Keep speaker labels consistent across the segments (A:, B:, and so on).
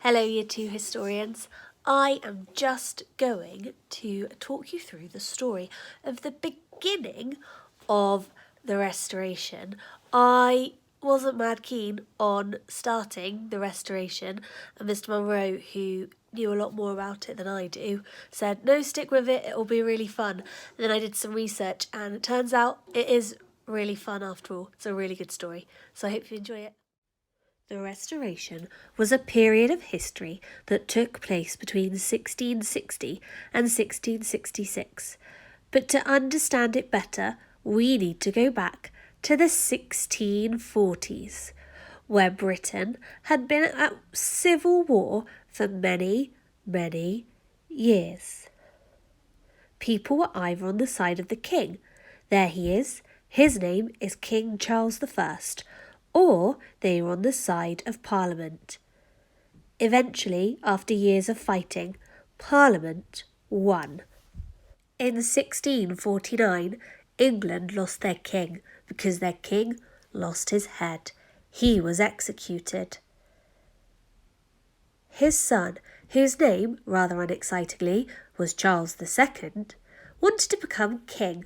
A: Hello, Year 2 historians. I am just going to talk you through the story of the beginning of the Restoration. I wasn't mad keen on starting the Restoration, and Mr. Monroe, who knew a lot more about it than I do, said, no, stick with it, it'll be really fun. And then I did some research, and it turns out it is really fun after all. It's a really good story, so I hope you enjoy it. The Restoration was a period of history that took place between 1660 and 1666. But to understand it better, we need to go back to the 1640s, where Britain had been at civil war for many, many years. People were either on the side of the king. There he is. His name is King Charles I, or they were on the side of Parliament. Eventually, after years of fighting, Parliament won. In 1649, England lost their king because their king lost his head. He was executed. His son, whose name, rather unexcitingly, was Charles II, wanted to become king.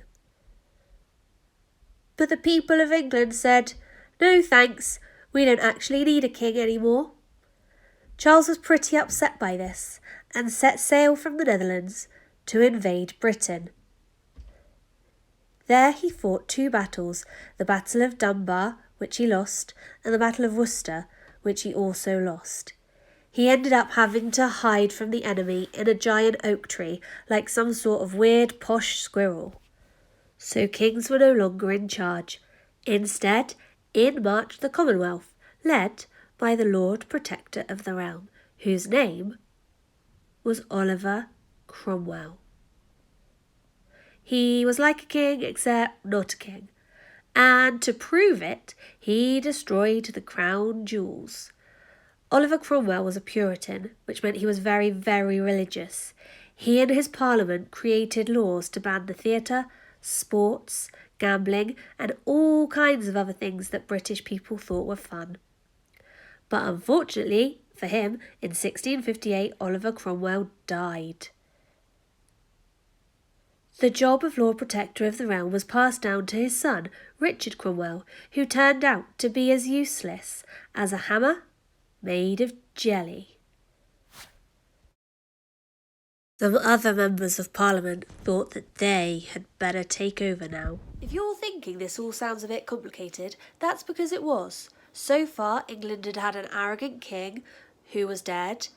A: But the people of England said, no thanks, we don't actually need a king anymore. Charles was pretty upset by this and set sail from the Netherlands to invade Britain. There he fought two battles, the Battle of Dunbar, which he lost, and the Battle of Worcester, which he also lost. He ended up having to hide from the enemy in a giant oak tree like some sort of weird posh squirrel. So kings were no longer in charge. Instead, in marched the Commonwealth, led by the Lord Protector of the Realm, whose name was Oliver Cromwell. He was like a king, except not a king. And to prove it, he destroyed the crown jewels. Oliver Cromwell was a Puritan, which meant he was very, very religious. He and his parliament created laws to ban the theatre, sports, gambling, and all kinds of other things that British people thought were fun. But unfortunately for him, in 1658, Oliver Cromwell died. The job of Lord Protector of the Realm was passed down to his son, Richard Cromwell, who turned out to be as useless as a hammer made of jelly. Some other members of Parliament thought that they had better take over now. If you're thinking this all sounds a bit complicated, that's because it was. So far, England had had an arrogant king who was dead,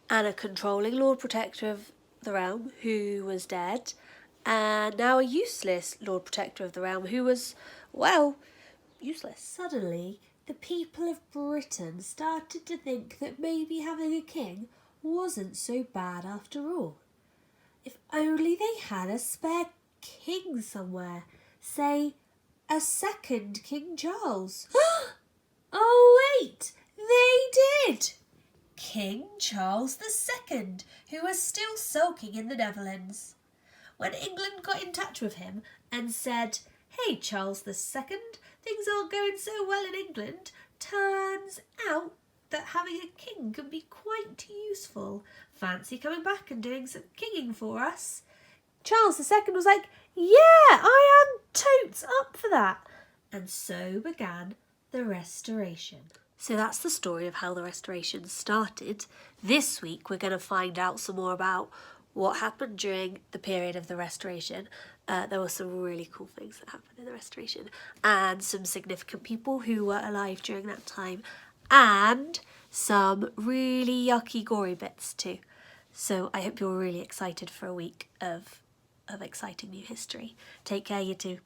A: and a controlling Lord Protector of the Realm who was dead, and now a useless Lord Protector of the Realm who was, well, useless. Suddenly, the people of Britain started to think that maybe having a king wasn't so bad after all. If only they had a spare king somewhere, say, a second King Charles. Oh wait, they did! King Charles II, who was still sulking in the Netherlands. When England got in touch with him and said, hey Charles II, things aren't going so well in England, turns out that having a king can be quite useful. Fancy coming back and doing some kinging for us? Charles II was like, yeah, I am totes up for that. And so began the Restoration. So that's the story of how the Restoration started. This week we're going to find out some more about what happened during the period of the Restoration. There were some really cool things that happened in the Restoration and some significant people who were alive during that time, and some really yucky gory bits too. So I hope you're really excited for a week of exciting new history. Take care, you two.